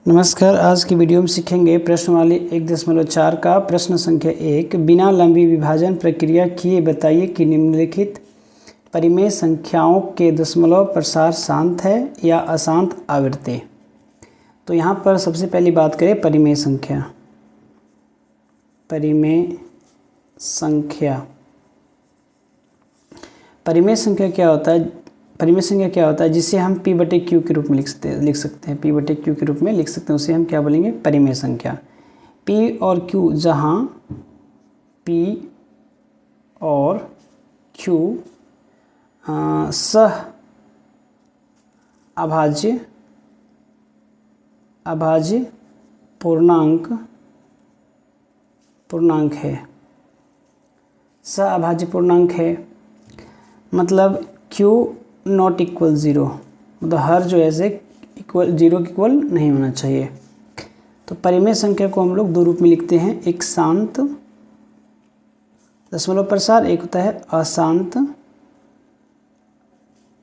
नमस्कार। आज की वीडियो में सीखेंगे प्रश्नवाली 1.4 का प्रश्न संख्या 1। बिना लंबी विभाजन प्रक्रिया किए बताइए कि निम्नलिखित परिमेय संख्याओं के दशमलव प्रसार शांत है या अशांत आवृत्ति। तो यहाँ पर सबसे पहली बात करें परिमेय संख्या। परिमेय संख्या क्या होता है? परिमेय संख्या क्या होता है जिसे हम P/Q के रूप में लिख सकते हैं। P/Q के रूप में लिख सकते हैं, उसे हम क्या बोलेंगे? परिमेय संख्या। P और Q, जहाँ P और Q सह अभाज्य पूर्णांक है। सह अभाज्य पूर्णांक है मतलब Q नॉट इक्वल 0, मतलब हर जो ऐसे इक्वल 0 के इक्वल नहीं होना चाहिए। तो परिमेय संख्या को हम लोग दो रूप में लिखते हैं, एक शांत दशमलव प्रसार, एक होता है अशांत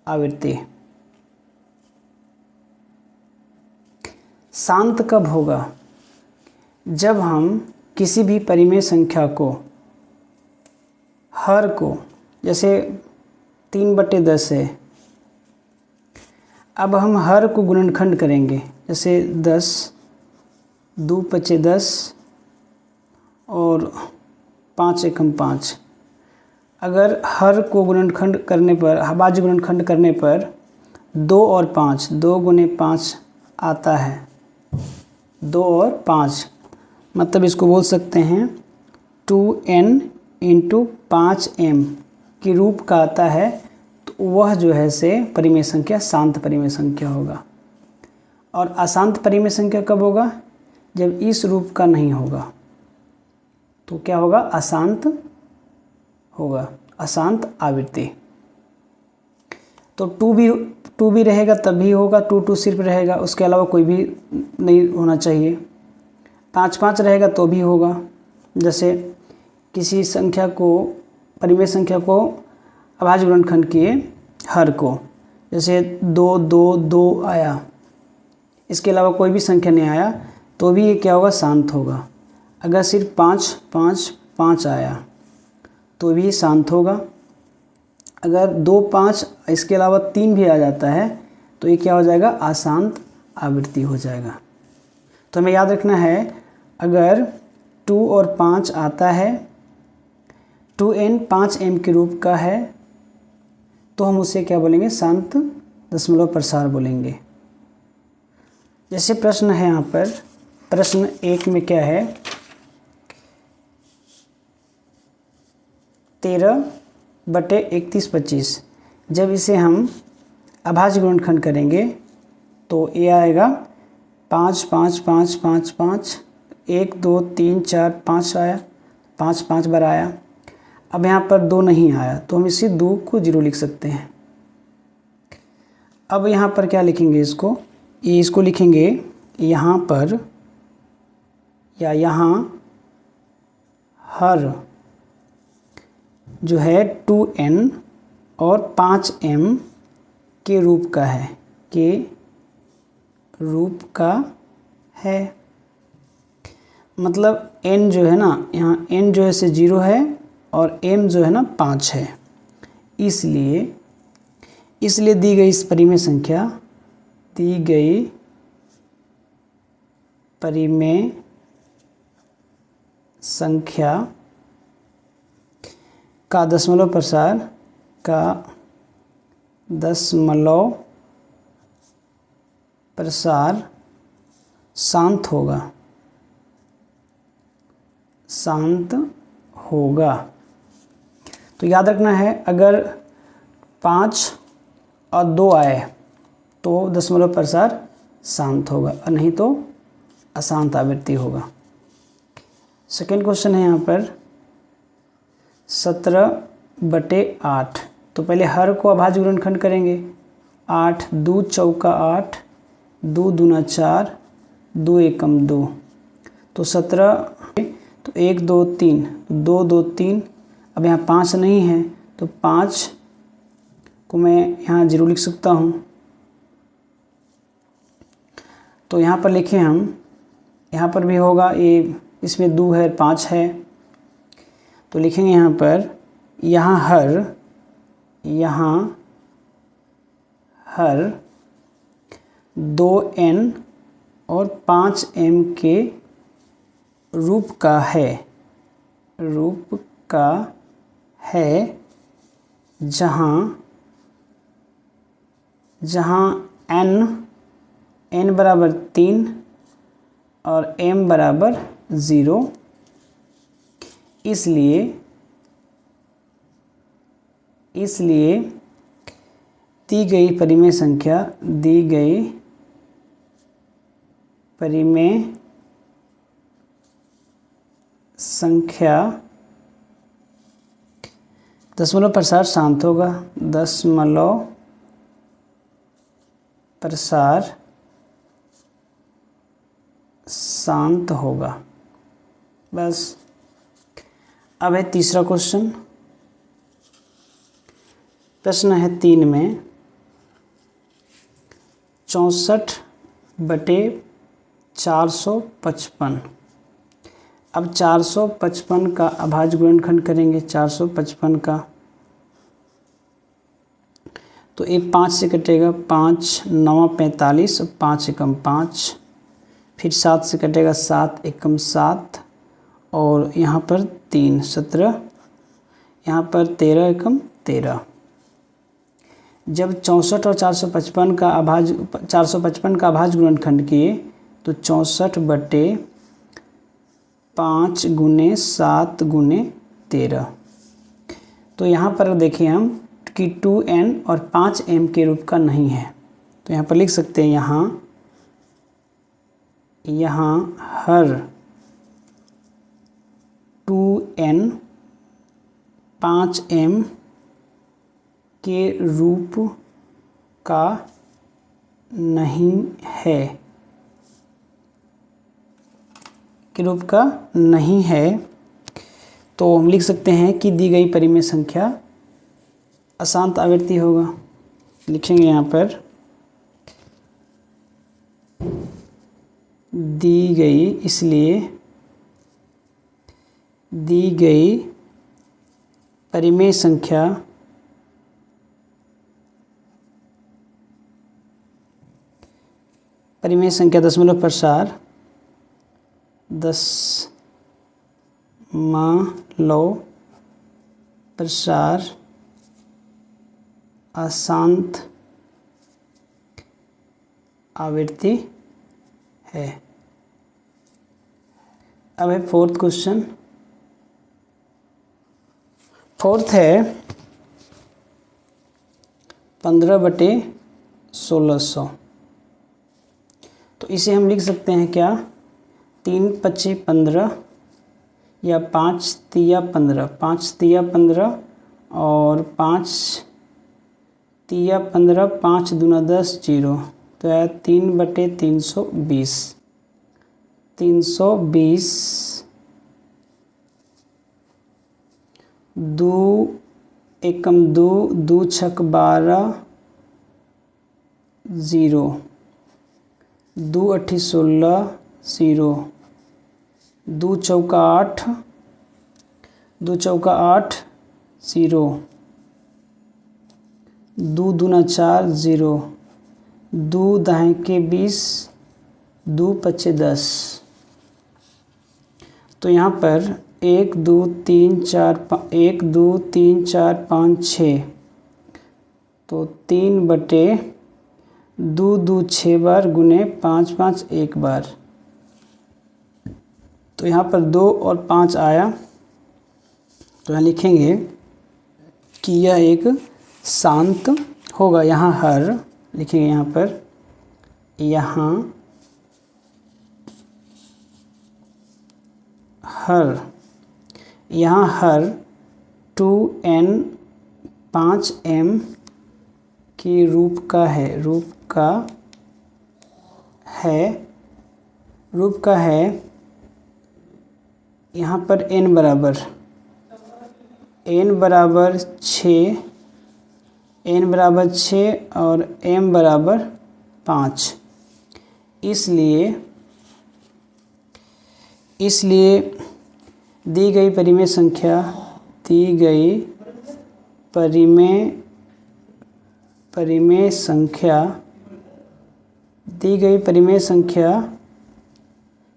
आवृत्ति। शांत कब होगा? जब हम किसी भी परिमेय संख्या को, हर को, जैसे 3/10 है, अब हम हर को गुणनखंड करेंगे, जैसे 10, 2 × 10 और 5 × 5। अगर हर को गुणनखंड करने पर, अभाज्य गुणनखंड करने पर 2 और 5, 2 × 5 आता है, 2 और 5, मतलब इसको बोल सकते हैं 2n × 5m के रूप का आता है। तो वह जो है से परिमेय संख्या शांत परिमेय संख्या होगा। और अशांत परिमेय संख्या कब होगा? जब इस रूप का नहीं होगा। तो क्या होगा? अशांत होगा, अशांत आवृत्ति। तो 2 भी रहेगा तब भी होगा, 2 सिर्फ रहेगा, उसके अलावा कोई भी नहीं होना चाहिए। 5 रहेगा तो भी होगा। जैसे किसी संख्या को, परिमेय संख्या को अभाज्य गुणनखंड किए हर को, जैसे 2, 2, 2 आया, इसके अलावा कोई भी संख्या नहीं आया, तो भी ये क्या होगा? शांत होगा। अगर सिर्फ 5, 5, 5 आया तो भी शांत होगा। अगर 2, 5 इसके अलावा 3 भी आ जाता है तो ये क्या हो जाएगा? अशांत आवृत्ति हो जाएगा। तो हमें याद रखना है, अगर 2 और 5 आता है, 2n 5m के रूप का है, तो हम उसे क्या बोलेंगे? शांत दशमलव प्रसार बोलेंगे। जैसे प्रश्न है यहाँ पर, प्रश्न 1 में क्या है? 13/3125। जब इसे हम अभाज्य गुणनखंड करेंगे तो ये आएगा 5, 5, 5, 5, 5, 1, 2, 3, 4, 5 आया, 5 5 बार आया। अब यहाँ पर 2 नहीं आया तो हम इसी 2 को 0 लिख सकते हैं। अब यहाँ पर क्या लिखेंगे? इसको लिखेंगे यहाँ पर, या यहाँ हर जो है 2n और 5m के रूप का है, मतलब n जो है ना, यहाँ n जो है से 0 है और m जो है ना 5 है। इसलिए दी गई इस परिमेय संख्या का दशमलव प्रसार शांत होगा। तो याद रखना है, अगर 5 और 2 आए तो दशमलव प्रसार शांत होगा, और नहीं तो अशांत आवृत्ति होगा। सेकेंड क्वेश्चन है यहाँ पर 17/8। तो पहले हर को अभाज्य गुणनखंड करेंगे। 8, 2 चौका 8, 2 दूना 4, 2 एकम 2, तो 17। तो 1, 2, 3, 2, 2, 3। अब यहाँ 5 नहीं है तो 5 को मैं यहाँ 0 लिख सकता हूँ। तो यहाँ पर लिखें हम, यहाँ पर भी होगा ये, इसमें 2 है 5 है, तो लिखेंगे यहाँ पर यहाँ हर 2n और 5m के रूप का है जहाँ n बराबर 3 और m बराबर 0, इसलिए दी गई परिमेय संख्या दशमलव प्रसार शांत होगा, दशमलव प्रसार शांत होगा। बस। अब है तीसरा क्वेश्चन। प्रश्न है 3 में 64/455। अब 455 का अभाज्य गुणनखंड करेंगे। 455 का तो एक 5 से कटेगा, 5 9 45, 5 एकम 5, फिर 7 से कटेगा, 7 एकम 7, और यहाँ पर 3 17, यहाँ पर 13 एकम 13। जब 64 और 455 का अभाज्य गुणनखंड किए तो 64/5 × 7 × 13। तो यहाँ पर देखिए हम कि 2n और 5m के रूप का नहीं है, तो यहाँ पर लिख सकते हैं यहाँ हर 2n 5m के रूप का नहीं है, तो हम लिख सकते हैं कि दी गई परिमेय संख्या अशांत आवृत्ति होगा। लिखेंगे यहाँ पर दी गई, इसलिए दी गई परिमेय संख्या दशमलव प्रसार अशांत आवृत्ति है। अब है फोर्थ क्वेश्चन। फोर्थ है 15/1600। तो इसे हम लिख सकते हैं क्या, 3 × 5 = 15 या 5 × 3 = 15, 5 × 3 = 15 और 5 × 3 = 15, 5 × 2 = 10, 0, तो है 3/320। 320 2 एकम 2, 2 छक 12, 0, 2 8 16, 0, 2 चौका 8, 2 चौका 8, 0, 2 दूना 4, 0, 2 दाएं के 20, 2 पचे 10। तो यहाँ पर 1 2 3 4 1 2 3 4 5 6, तो 3/2 2 6 बार गुने 5 5 1 बार। तो यहाँ पर 2 और 5 आया, तो यहाँ लिखेंगे कि यह एक शांत होगा। यहाँ हर लिखेंगे, यहाँ पर यहाँ हर 2n 5m के रूप का है। यहाँ पर n बराबर 6 और m बराबर 5। इसलिए दी गई परिमेय संख्या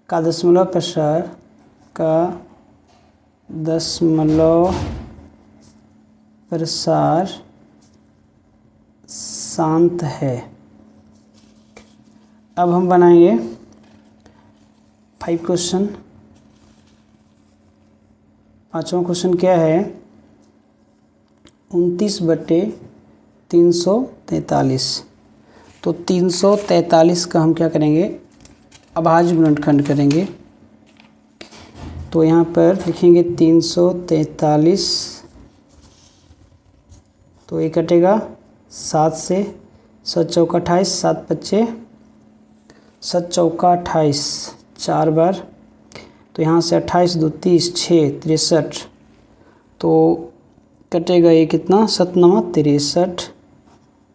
का दशमलव प्रसार शांत है। अब हम बनाएंगे 5 क्वेश्चन। 5वां क्वेश्चन क्या है? 29/343। तो 343 का हम क्या करेंगे? अभाज्य गुणनखंड करेंगे। तो यहाँ पर लिखेंगे 343, तो ये कटेगा 7 से, 7 चौका 28, 7 पच्चे 7 चौका 28, 4 बार, तो यहाँ से 28 2 30, 6 63, तो कटेगा ये कितना? 7 9 63,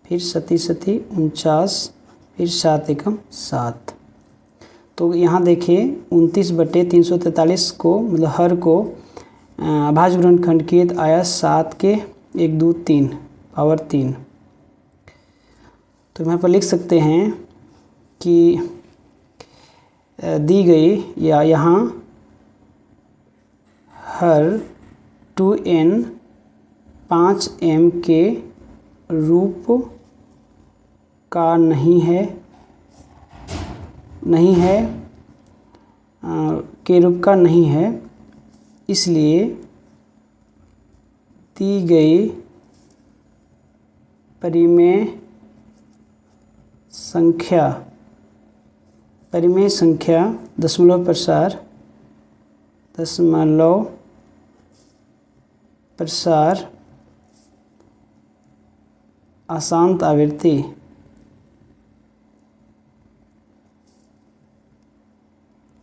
फिर 7 7 49, फिर 7 एकम 7। तो यहाँ देखिए 29/343 को मतलब हर को अभाज्य गुणनखंड किए तो आया 7 के 1 2 3 पावर 3। तो यहाँ पर लिख सकते हैं कि दी गई या यहाँ हर 2n 5m के रूप का नहीं है, इसलिए दी गई परिमेय संख्या दशमलव प्रसार अशांत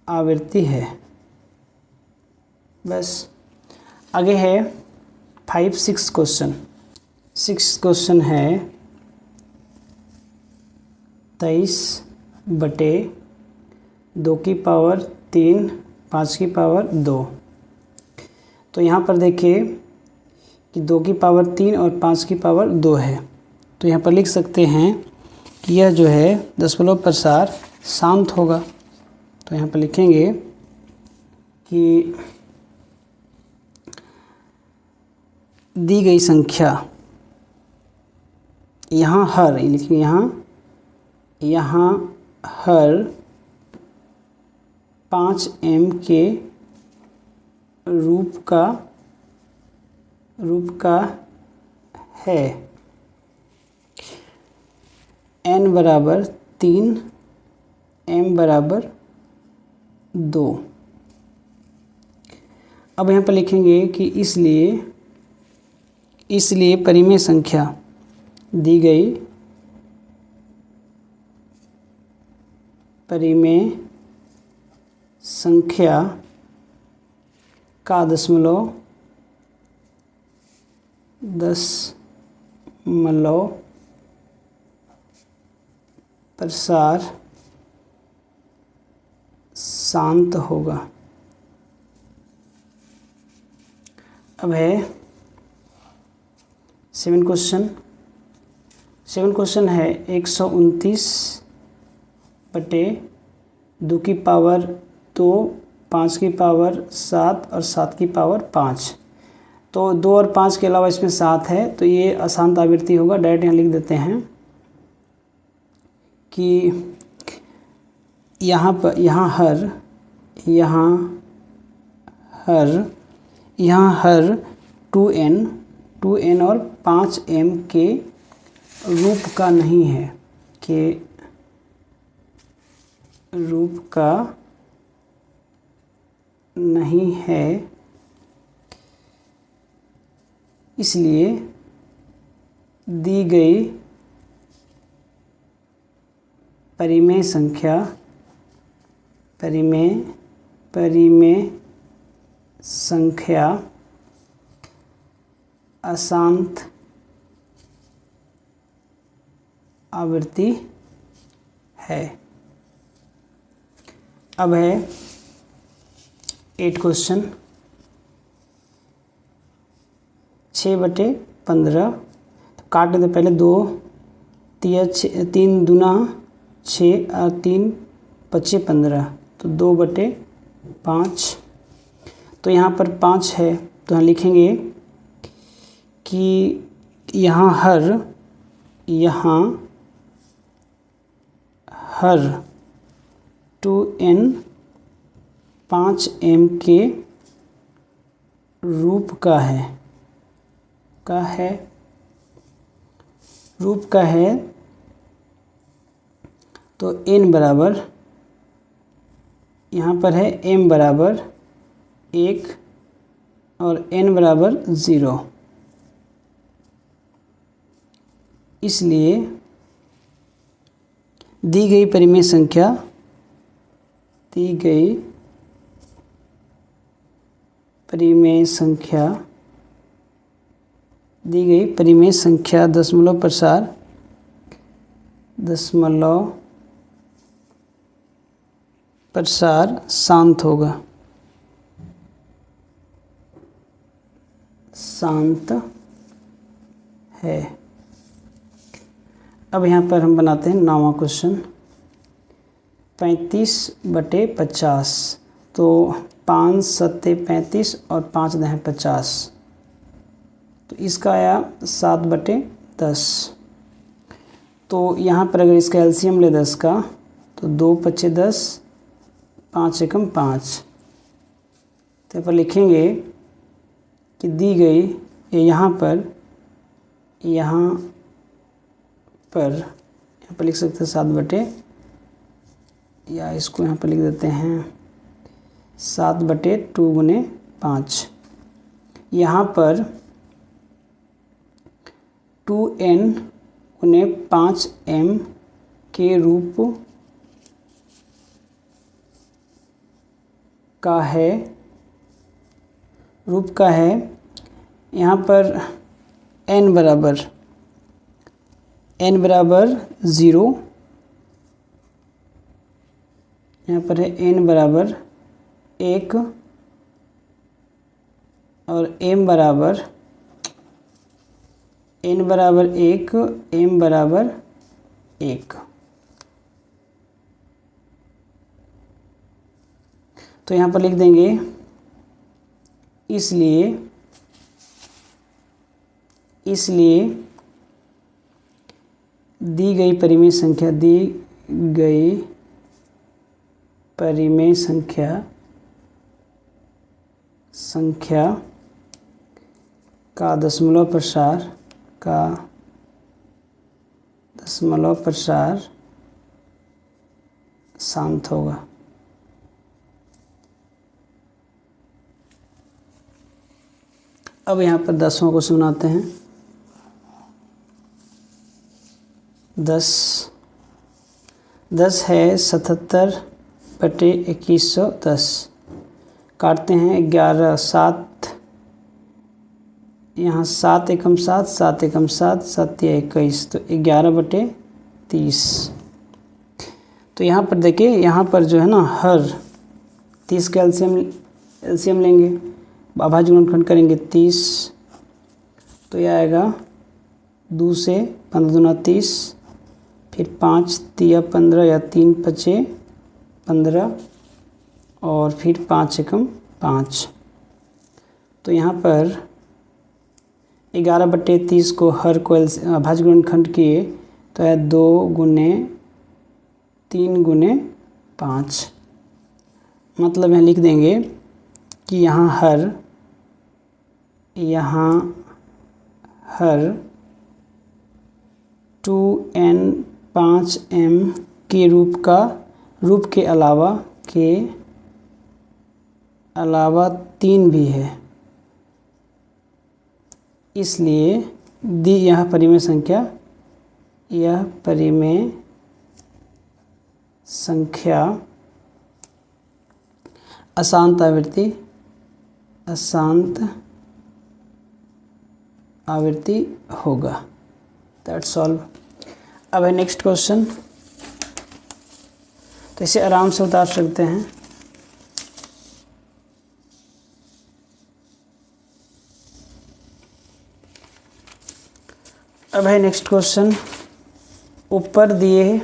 आवृत्ति है। बस आगे है 6 क्वेश्चन। 6 क्वेश्चन है 23/2 5 2। तो यहाँ पर देखिए कि 2 और 5 2 है। तो यहाँ पर लिख सकते हैं कि यह जो है दशमलव प्रसार शांत होगा। तो यहाँ पर लिखेंगे कि दी गई संख्या, यहाँ हर लिखेंगे, यहाँ हर 5m के रूप का है। n बराबर 3, m बराबर 2। अब यहाँ पर लिखेंगे कि इसलिए परिमेय संख्या दी गई परिमेय संख्या का दशमलव प्रसार शांत होगा। अब है 7 क्वेश्चन। 7 क्वेश्चन है 129/2 की पावर 2, 5 की पावर 7 और 7 की पावर 5। तो 2 और 5 के अलावा इसमें 7 है, तो ये अशांत आवृत्ति होगा। डायरेक्ट यहाँ लिख देते हैं कि यहाँ हर 2n और 5m के रूप का नहीं है, इसलिए दी गई परिमेय संख्या अशांत आवृत्ति है। अब है 8 क्वेश्चन। 6/15 तो काट देते पहले। 2 3 दूना 6 और 3 5 15 तो 2/5। तो यहाँ पर 5 है तो यहाँ लिखेंगे कि यहाँ हर 2n 5m के रूप का है तो n बराबर, यहाँ पर है m बराबर 1 और n बराबर 0। इसलिए दी गई परिमेय संख्या दशमलव प्रसार शांत है। अब यहाँ पर हम बनाते हैं 9वां क्वेश्चन। 35/50 तो 5 7 35 और 5 10 50 तो इसका आया 7/10। तो यहाँ पर अगर इसका एलसीएम ले 10 का तो 2 5 10 5 एकम 5। तो यहाँ पर लिखेंगे कि दी गई यहाँ पर लिख सकते हैं 7 या इसको यहाँ पर लिख देते हैं 7/2 गुने 5। यहाँ पर 2n गुने 5m के रूप का है। यहाँ पर n बराबर 0। यहाँ पर है n बराबर 1 और m बराबर 1 m बराबर 1। तो यहाँ पर लिख देंगे इसलिए दी गई परिमेय संख्या का दशमलव प्रसार शांत होगा। अब यहाँ पर 10वां को सुनाते हैं। 10 है 77/2110 काटते हैं 11 7 यहाँ 7 एकम 7 7 एकम 7 7 या 21 तो 11/30। तो यहाँ पर देखिए, यहाँ पर जो है ना हर 30 का एलसीएम लेंगे, अभाज्य गुणनखंड करेंगे 30 तो यह आएगा 2 से 15 दूना 30, फिर 5 तिया 15 या 3 पचे 15 और फिर 5 एकम 5। तो यहाँ पर 11/30 को हर को अभाज्य गुणनखंड किए तो है 2 गुने 3 गुने 5। मतलब यहाँ लिख देंगे कि यहाँ हर 2n 5m के रूप के अलावा 3 भी है। इसलिए दी यह परिमेय संख्या अशांत आवृत्ति होगा। That's all. अब है नेक्स्ट क्वेश्चन तो इसे आराम से उतार सकते हैं। अब है नेक्स्ट क्वेश्चन, ऊपर दिए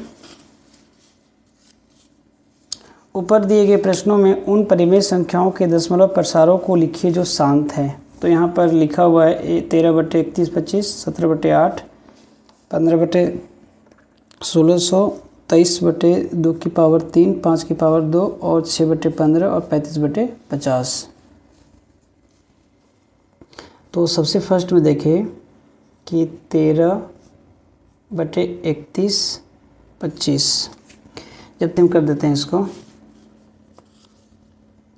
गए प्रश्नों में उन परिमेय संख्याओं के दशमलव प्रसारों को लिखिए जो शांत हैं। तो यहाँ पर लिखा हुआ है 13/31/25, 17/8, 15/1600, 23/2 की पावर 3, 5 की पावर 2 और 6/15 और 35/50। तो सबसे फर्स्ट में देखें कि 13/31/25, जब हम कर देते हैं इसको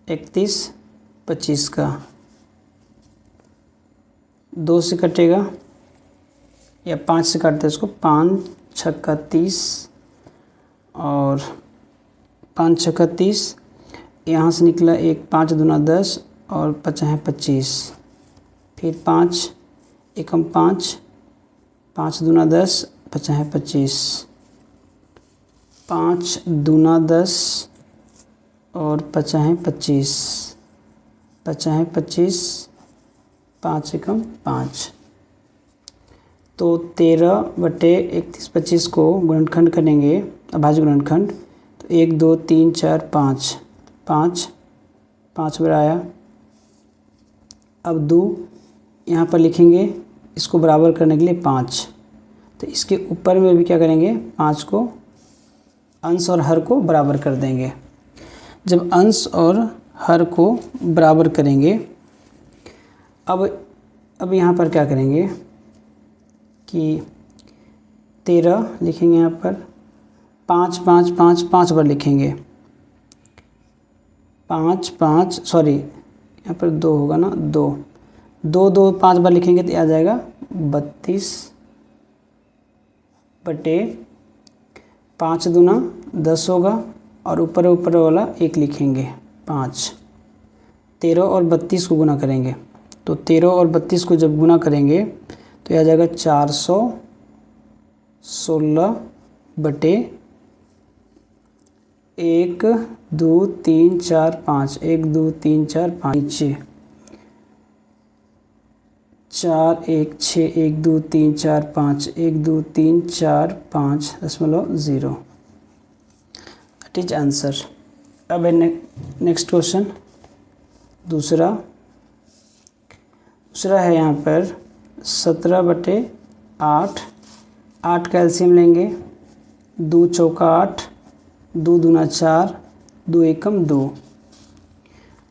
31/25 का 2 से कटेगा या 5 से काटते हैं इसको, 5 छक्का 30 और 5 छक्का 30, यहाँ से निकला एक 5 दूना 10 और 5 है 25, फिर 5 एकम 5, 5 दूना 10, 5 है 25, 5 दूना 10 और 5 है 25, 5 है 25, 5 एकम 5। तो 13/31/25 को गुणनखंड करेंगे, अभाज्य गुणनखंड, तो 1 2 3 4 5, 5 बार आया। अब 2 यहाँ पर लिखेंगे, इसको बराबर करने के लिए 5, तो इसके ऊपर में भी क्या करेंगे, 5 को अंश और हर को बराबर कर देंगे। जब अंश और हर को बराबर करेंगे, अब यहाँ पर क्या करेंगे कि 13 लिखेंगे, यहाँ पर 5 5 5 5 बार लिखेंगे, 5 5 सॉरी यहाँ पर 2 होगा ना, 2 2 2 5 बार लिखेंगे तो आ जाएगा 32/5 दूना 10 होगा और ऊपर वाला 1 लिखेंगे 5। 13 और 32 को गुना करेंगे, तो 13 और 32 को जब गुना करेंगे तो आ जाएगा 416/1 2 3 4 5, 1 2 3 4 5, नीचे 4 1 6 1 2 3 4 5, 1 2 3 4 5.0 दैट इज आंसर। अब है नेक्स्ट क्वेश्चन, दूसरा है यहाँ पर 17/8, 8 का एलसीएम लेंगे, 2 चौका 8, 2 दूना 4, 2 एकम 2,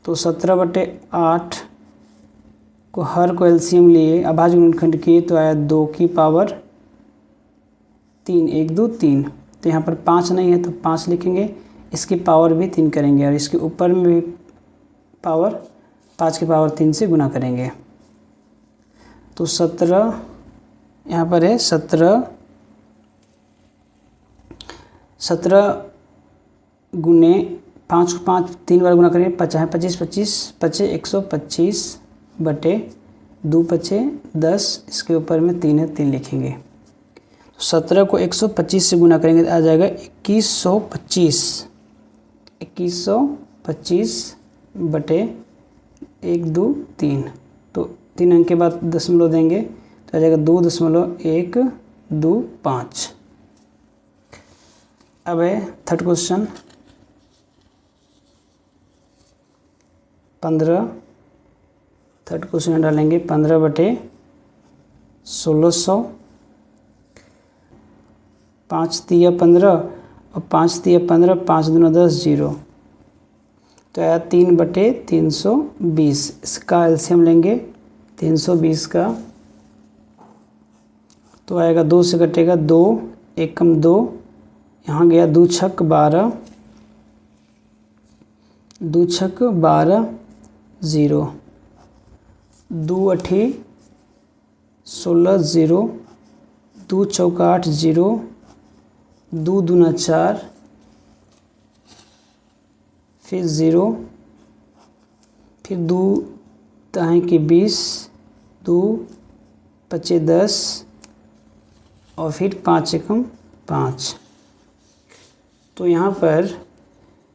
तो 17/8 को हर को एलसीएम लिए अभाज्य गुणनखंड किए तो आया 2 की पावर 3, 1 2 3, तो यहाँ पर 5 नहीं है तो 5 लिखेंगे, इसकी पावर भी 3 करेंगे और इसके ऊपर में भी पावर 5 की पावर 3 से गुना करेंगे। तो 17 यहाँ पर है 17 गुने 5 को 5 3 बार गुना करेंगे, 5 है 25 25 25 125/2 5 10, इसके ऊपर में 3 है 3 लिखेंगे। 17 को 125 से गुना करेंगे तो आ जाएगा 2125/1 2 3, तो 3 अंक के बाद दशमलव देंगे तो आ जाएगा 2.125। अब है थर्ड क्वेश्चन 15, थर्ड क्वेश्चन डालेंगे 15/1600, 5 तिया 15 और 5 तिया 15, 5 दूना 10 0, तो आया 3/320, इसका एलसीएम लेंगे 320 का, तो आएगा 2 से कटेगा 2 एकम 2, यहाँ गया 2 छक 12, 2 छक 12 0, 2 अठी 16 0, 2 चौका 8 0, 2 दूना 4, फिर 0, फिर 2 ताहे की 20, 2 पचे 10 और फिर 5 एकम 5। तो यहाँ पर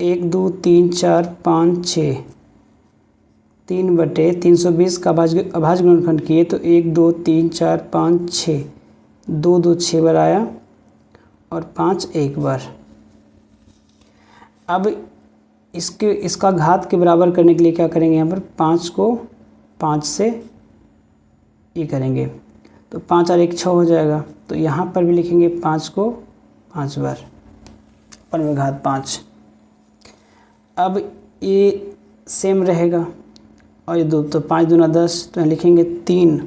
1 2 3 4 5 6, 3/320 का अभाज्य गुणनखंड किए तो 1 2 3 4 5 6, 2 2 6 बार आया और 5 एक बार। अब इसका घात के बराबर करने के लिए क्या करेंगे, यहाँ पर 5 को 5 से ये करेंगे तो 5 और 1 6 हो जाएगा। तो यहाँ पर भी लिखेंगे 5 को 5 बार, पर में घात 5। अब ये सेम रहेगा और ये 2, तो 5 दूना 10, तो यहाँ लिखेंगे 3,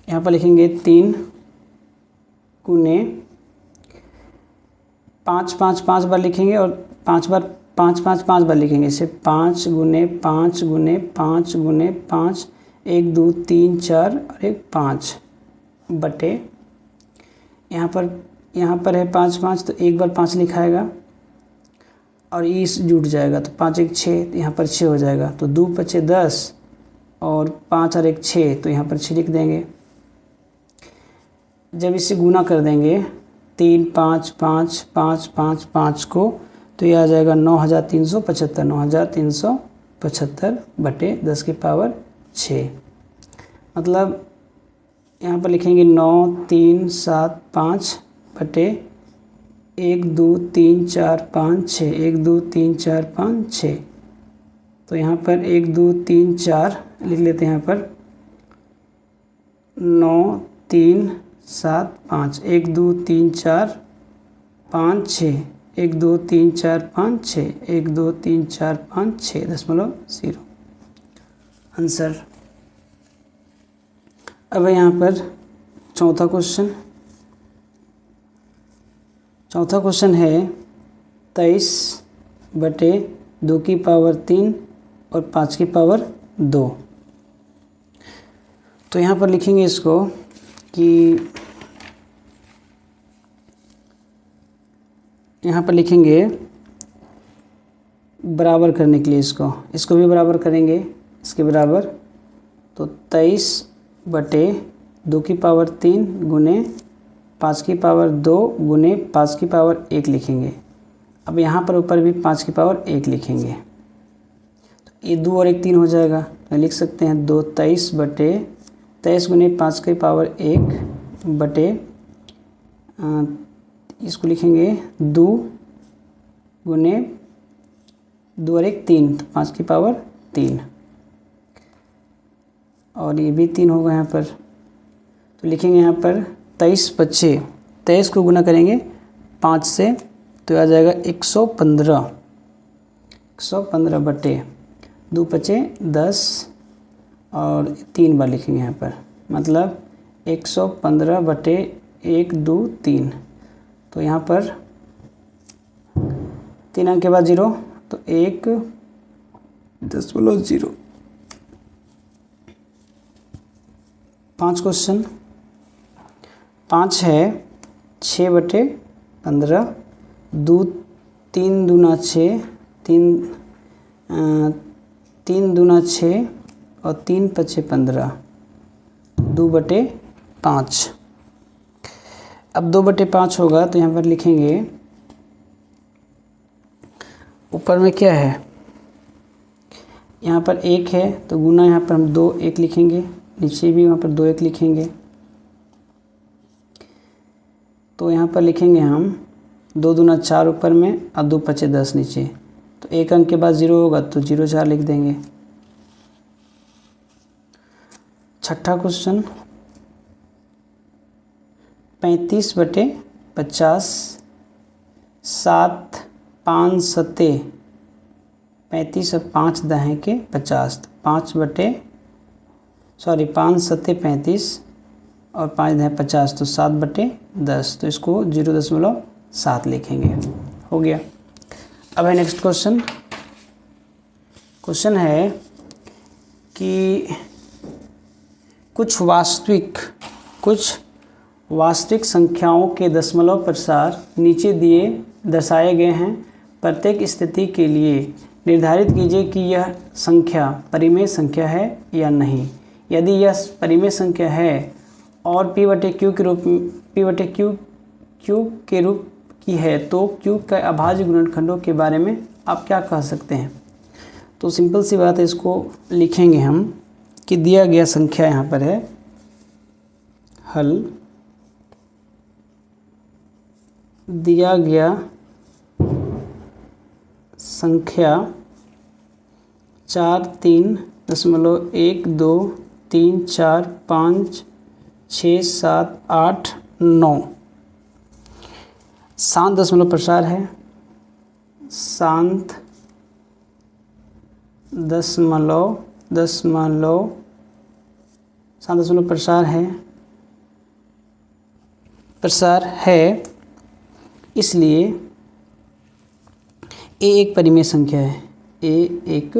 यहाँ पर लिखेंगे 3 गुने 5 5 5 बार लिखेंगे और 5 बार 5 5 5 बार लिखेंगे। इसे 5 गुने 5 गुने 5 गुने 5, 1 2 3 4 और 1 5 बटे, यहाँ पर है 5 5, तो एक बार 5 लिखाएगा और इस जुट जाएगा तो 5 1 6, यहाँ पर 6 हो जाएगा। तो 2 5 10 और 5 और 1 6, तो यहाँ पर 6 लिख देंगे। जब इसे गुना कर देंगे 3 5 5 5 5 5 को, तो ये आ जाएगा 9375, 9375 बटे 10 की पावर 6। मतलब यहाँ पर लिखेंगे 9 3 7 5 बटे 1 2 3 4 5 6, 1 2 3 4 5 6। तो यहाँ पर 1 2 3 4 लिख लेते हैं, यहाँ पर 9 3 7 5, 1 2 3 4 5 6, 1 2 3 4 5 6, 1 2 3 4 5 6.0 आंसर। अब यहाँ पर चौथा क्वेश्चन है 23/2 की पावर 3 और 5 की पावर 2। तो यहाँ पर लिखेंगे इसको कि यहाँ पर लिखेंगे बराबर करने के लिए इसको भी बराबर करेंगे, इसके बराबर। तो 23/2 की पावर 3 गुने 5 की पावर 2 गुने 5 की पावर 1 लिखेंगे। अब यहाँ पर ऊपर भी 5 की पावर 1 लिखेंगे, तो ये 2 और 1 3 हो जाएगा। तो लिख सकते हैं 2 23 गुने 5 की पावर 1 बटे, इसको लिखेंगे 2 गुने 2 और 1 3, तो 5 की पावर 3 और ये भी 3 होगा यहाँ पर। तो लिखेंगे यहाँ पर 23 को गुना करेंगे 5 से, तो आ जाएगा 115 बटे 2 5 10 और 3 बार लिखेंगे यहाँ पर। मतलब 115 बटे 1 2 3, तो यहाँ पर 3 अंक के बाद 0, तो 1.0। 5 क्वेश्चन 5 है 6/15, 3 दूना 6, 3 दूना 6 और 3 5 15, 2/5। अब 2/5 होगा तो यहाँ पर लिखेंगे, ऊपर में क्या है, यहाँ पर 1 है तो गुना यहाँ पर हम 2 1 लिखेंगे, नीचे भी वहाँ पर 2 1 लिखेंगे। तो यहाँ पर लिखेंगे हम 2 दूना 4 ऊपर में और 2 5 10 नीचे, तो 1 अंक के बाद 0 होगा तो 0 4 लिख देंगे। छठा क्वेश्चन 35/50, 7 5 7 35 और 5 दहें के 50, 5 7 35 और 5 दहें 50, तो 7/10, तो इसको 0.7 लिखेंगे। हो गया। अब है नेक्स्ट क्वेश्चन है कि कुछ वास्तविक संख्याओं के दशमलव प्रसार नीचे दिए दर्शाए गए हैं। प्रत्येक स्थिति के लिए निर्धारित कीजिए कि यह संख्या परिमेय संख्या है या नहीं। यदि यह परिमेय संख्या है और P/Q के रूप की है तो क्यूब का अभाज्य गुणनखंडों के बारे में आप क्या कह सकते हैं। तो सिंपल सी बात है, इसको लिखेंगे हम कि दिया गया संख्या यहाँ पर है हल, दिया गया संख्या 4 3 दशमलव 1 2 3 4 5 6 7 8 9 शांत दशमलव प्रसार है, शांत दशमलव प्रसार है, इसलिए ए एक परिमेय संख्या है, ए एक